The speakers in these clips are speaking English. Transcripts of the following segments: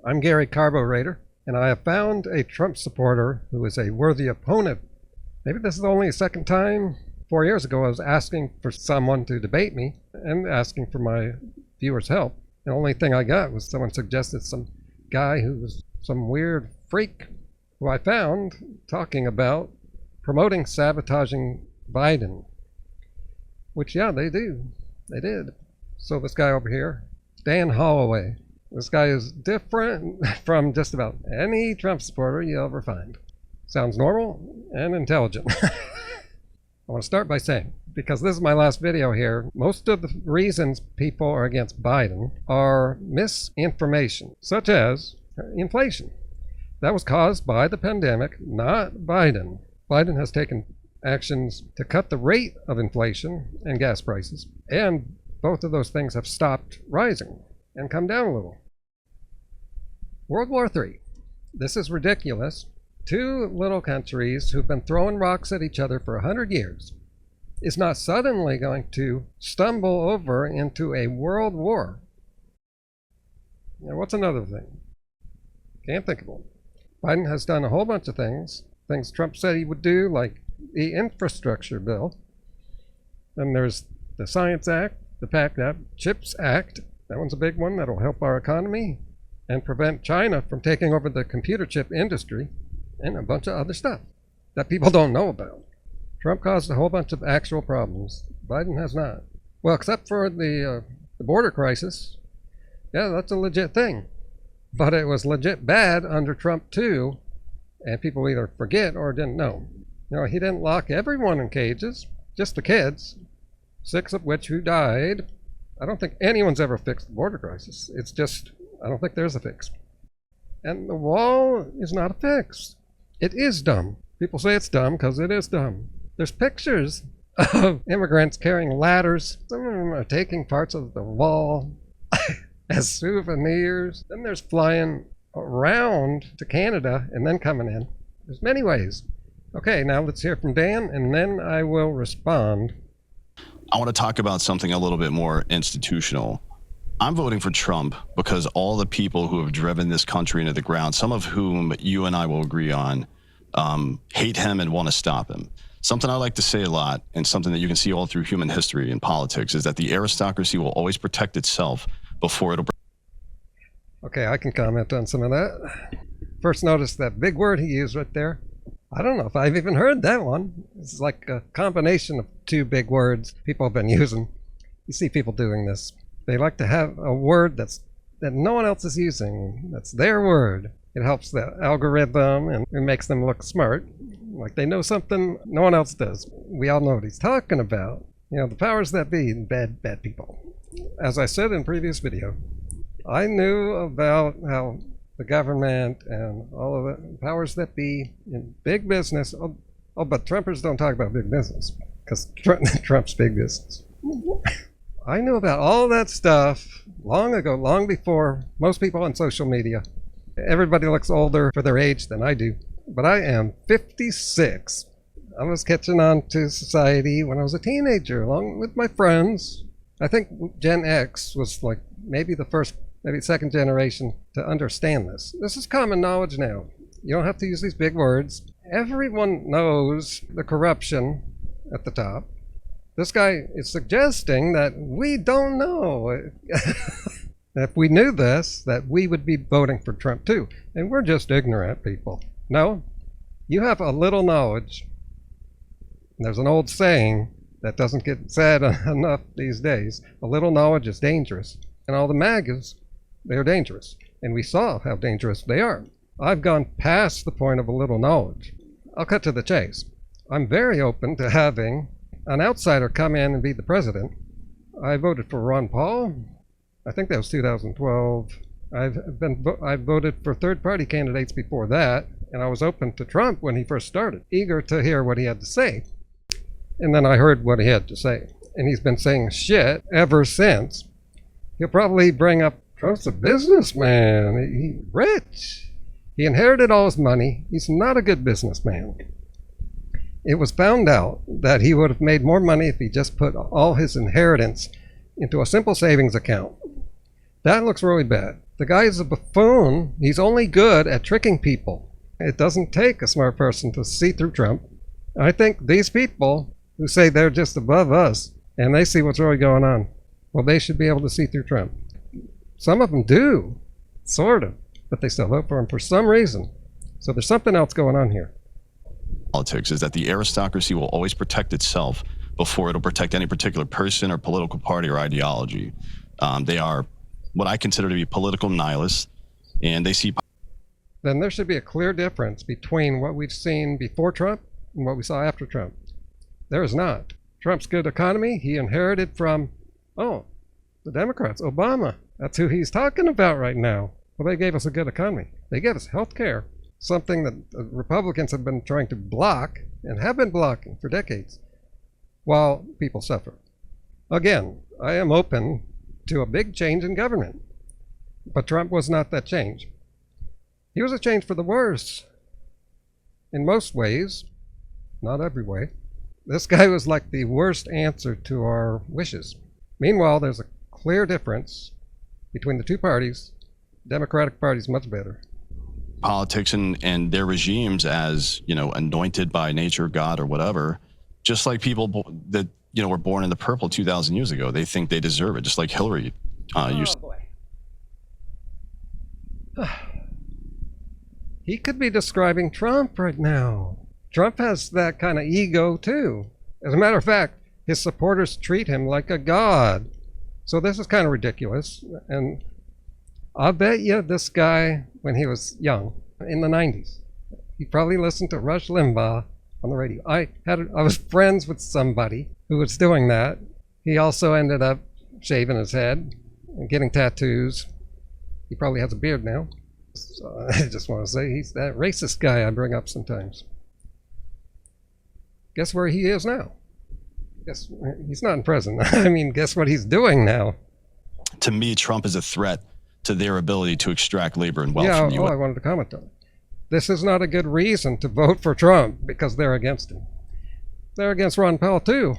I'm Gary Carburetor, and I have found a Trump supporter who is a worthy opponent. Maybe this is only the second time. 4 years ago, I was asking for someone to debate me and asking for my viewers' help. The only thing I got was someone suggested some guy who was some weird freak who I found talking about promoting sabotaging Biden. Which, yeah, they do. They did. So this guy over here, Dan Hollaway. This guy is different from just about any Trump supporter you ever find. Sounds normal and intelligent. I want to start by saying, because this is my last video here, most of the reasons people are against Biden are misinformation, such as inflation. That was caused by the pandemic, not Biden. Biden has taken actions to cut the rate of inflation and gas prices, and both of those things have stopped rising and come down a little. World War III. This is ridiculous. Two little countries who've been throwing rocks at each other for 100 years is not suddenly going to stumble over into a world war. Now, what's another thing? Can't think of one. Biden has done a whole bunch of things Trump said he would do, like the infrastructure bill. Then there's the Science Act, the PACT Act, CHIPS Act. That one's a big one that'll help our economy and prevent China from taking over the computer chip industry, and a bunch of other stuff that people don't know about. Trump caused a whole bunch of actual problems. Biden has not. Well, except for the border crisis. Yeah, that's a legit thing. But it was legit bad under Trump too, and people either forget or didn't know. You know, he didn't lock everyone in cages, just the kids, 6 of which who died. I don't think anyone's ever fixed the border crisis. It's just, I don't think there's a fix. And the wall is not a fix. It is dumb. People say it's dumb because it is dumb. There's pictures of immigrants carrying ladders. Some of them are taking parts of the wall as souvenirs. Then there's flying around to Canada and then coming in. There's many ways. Okay, now let's hear from Dan, and then I will respond. I want to talk about something a little bit more institutional. I'm voting for Trump because all the people who have driven this country into the ground, some of whom you and I will agree on, hate him and want to stop him. Something I like to say a lot, and something that you can see all through human history and politics, is that the aristocracy will always protect itself before it'll... Okay, I can comment on some of that. First, notice that big word he used right there. I don't know if I've even heard that one. It's like a combination of two big words people have been using. You see people doing this. They like to have a word that no one else is using. That's their word. It helps the algorithm and it makes them look smart. Like they know something no one else does. We all know what he's talking about. You know, the powers that be, bad people. As I said in previous video, I knew about how the government and all of the powers that be in big business. Oh, but Trumpers don't talk about big business because Trump's big business. I knew about all that stuff long ago, long before most people on social media. Everybody looks older for their age than I do, but I am 56. I was catching on to society when I was a teenager, along with my friends. I think Gen X was like maybe the first, maybe second generation to understand this. This is common knowledge now. You don't have to use these big words. Everyone knows the corruption at the top. This guy is suggesting that we don't know. If we knew this, that we would be voting for Trump too. And we're just ignorant people. No, you have a little knowledge. There's an old saying that doesn't get said enough these days. A little knowledge is dangerous. And all the MAGAs, they're dangerous. And we saw how dangerous they are. I've gone past the point of a little knowledge. I'll cut to the chase. I'm very open to having an outsider come in and be the president. I voted for Ron Paul. I think that was 2012. I've voted for third-party candidates before that, and I was open to Trump when he first started, eager to hear what he had to say. And then I heard what he had to say, and he's been saying shit ever since. He'll probably bring up Trump's a businessman. He's rich. He inherited all his money. He's not a good businessman. It was found out that he would have made more money if he just put all his inheritance into a simple savings account. That looks really bad. The guy's a buffoon. He's only good at tricking people. It doesn't take a smart person to see through Trump. I think these people who say they're just above us and they see what's really going on, well, they should be able to see through Trump. Some of them do, sort of, but they still vote for him for some reason. So there's something else going on here. Politics is that the aristocracy will always protect itself before it'll protect any particular person or political party or ideology. They are what I consider to be political nihilists, and they see. Then there should be a clear difference between what we've seen before Trump and what we saw after Trump. There is not. Trump's good economy, he inherited from, the Democrats, Obama. That's who he's talking about right now. Well, they gave us a good economy. They gave us health care, something that the Republicans have been trying to block and have been blocking for decades while people suffer. Again, I am open to a big change in government, but Trump was not that change. He was a change for the worse in most ways, not every way. This guy was like the worst answer to our wishes. Meanwhile, there's a clear difference between the two parties. Democratic Party's much better. Politics and their regimes as, anointed by nature, God, or whatever, just like people that, were born in the purple 2,000 years ago. They think they deserve it, just like Hillary used. Boy. He could be describing Trump right now. Trump has that kind of ego too. As a matter of fact, his supporters treat him like a god. So this is kind of ridiculous. And I'll bet you this guy, when he was young, in the 90s, he probably listened to Rush Limbaugh on the radio. I was friends with somebody who was doing that. He also ended up shaving his head and getting tattoos. He probably has a beard now. So I just want to say he's that racist guy I bring up sometimes. Guess where he is now? Guess he's not in prison. I mean, guess what he's doing now? To me, Trump is a threat to their ability to extract labor and wealth from the U.S. I wanted to comment on it. This is not a good reason to vote for Trump because they're against him. They're against Ron Paul too,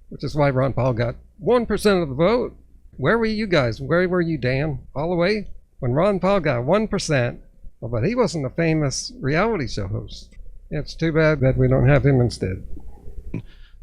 which is why Ron Paul got 1% of the vote. Where were you guys? Where were you, Dan Hollaway? When Ron Paul got 1%, but he wasn't a famous reality show host. It's too bad that we don't have him instead.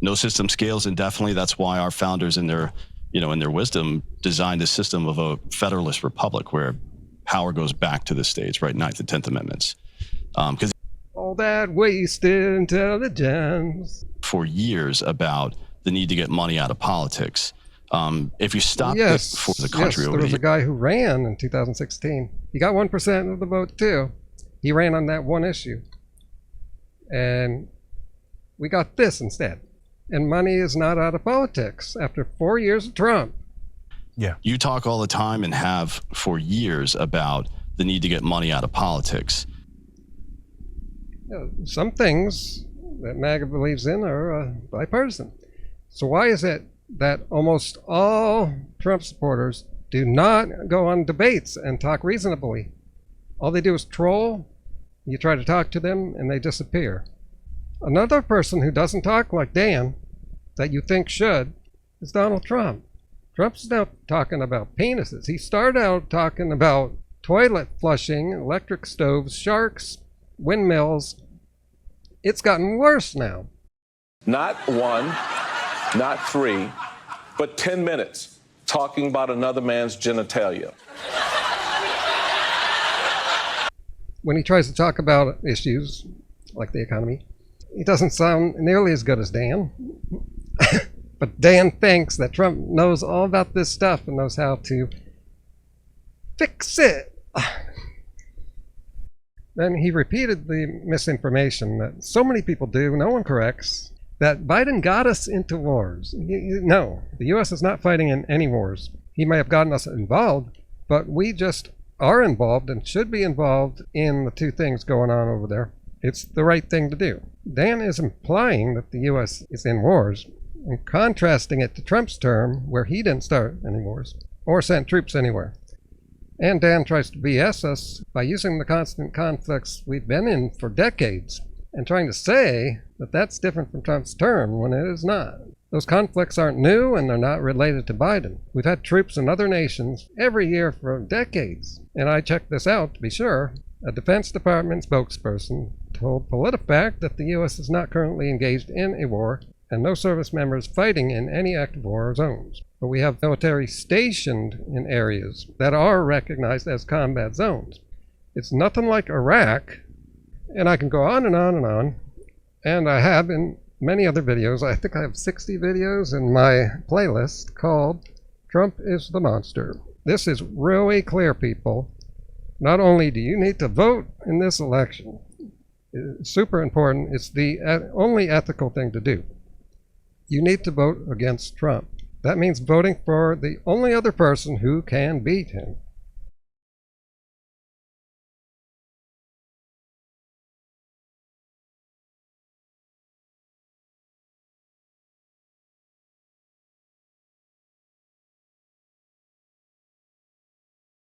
No system scales indefinitely. That's why our founders in their wisdom designed a system of a federalist republic where power goes back to the states, right? 9th and 10th Amendments. Because all that wasted intelligence. For years about the need to get money out of politics. If you stop it for the country there was a guy who ran in 2016. He got 1% of the vote too. He ran on that one issue. And we got this instead. And money is not out of politics after 4 years of Trump. Yeah. You talk all the time and have for years about the need to get money out of politics. Some things that MAGA believes in are bipartisan. So why is it that almost all Trump supporters do not go on debates and talk reasonably? All they do is troll. You try to talk to them and they disappear. Another person who doesn't talk like Dan, that you think should, is Donald Trump. Trump's now talking about penises. He started out talking about toilet flushing, electric stoves, sharks, windmills. It's gotten worse now. Not one, not three, but 10 minutes talking about another man's genitalia. When he tries to talk about issues like the economy, he doesn't sound nearly as good as Dan. But Dan thinks that Trump knows all about this stuff and knows how to fix it. Then he repeated the misinformation that so many people do, no one corrects, that Biden got us into wars. No, the U.S. is not fighting in any wars. He may have gotten us involved, but we just are involved and should be involved in the two things going on over there. It's the right thing to do. Dan is implying that the U.S. is in wars and contrasting it to Trump's term where he didn't start any wars or sent troops anywhere. And Dan tries to BS us by using the constant conflicts we've been in for decades and trying to say that that's different from Trump's term when it is not. Those conflicts aren't new, and they're not related to Biden. We've had troops in other nations every year for decades. And I checked this out to be sure. A Defense Department spokesperson told PolitiFact that the U.S. is not currently engaged in a war and no service members fighting in any active war zones. But we have military stationed in areas that are recognized as combat zones. It's nothing like Iraq, and I can go on and on and on, and I have in many other videos. I think I have 60 videos in my playlist called Trump is the Monster. This is really clear, people. Not only do you need to vote in this election, it's super important, it's the only ethical thing to do. You need to vote against Trump. That means voting for the only other person who can beat him.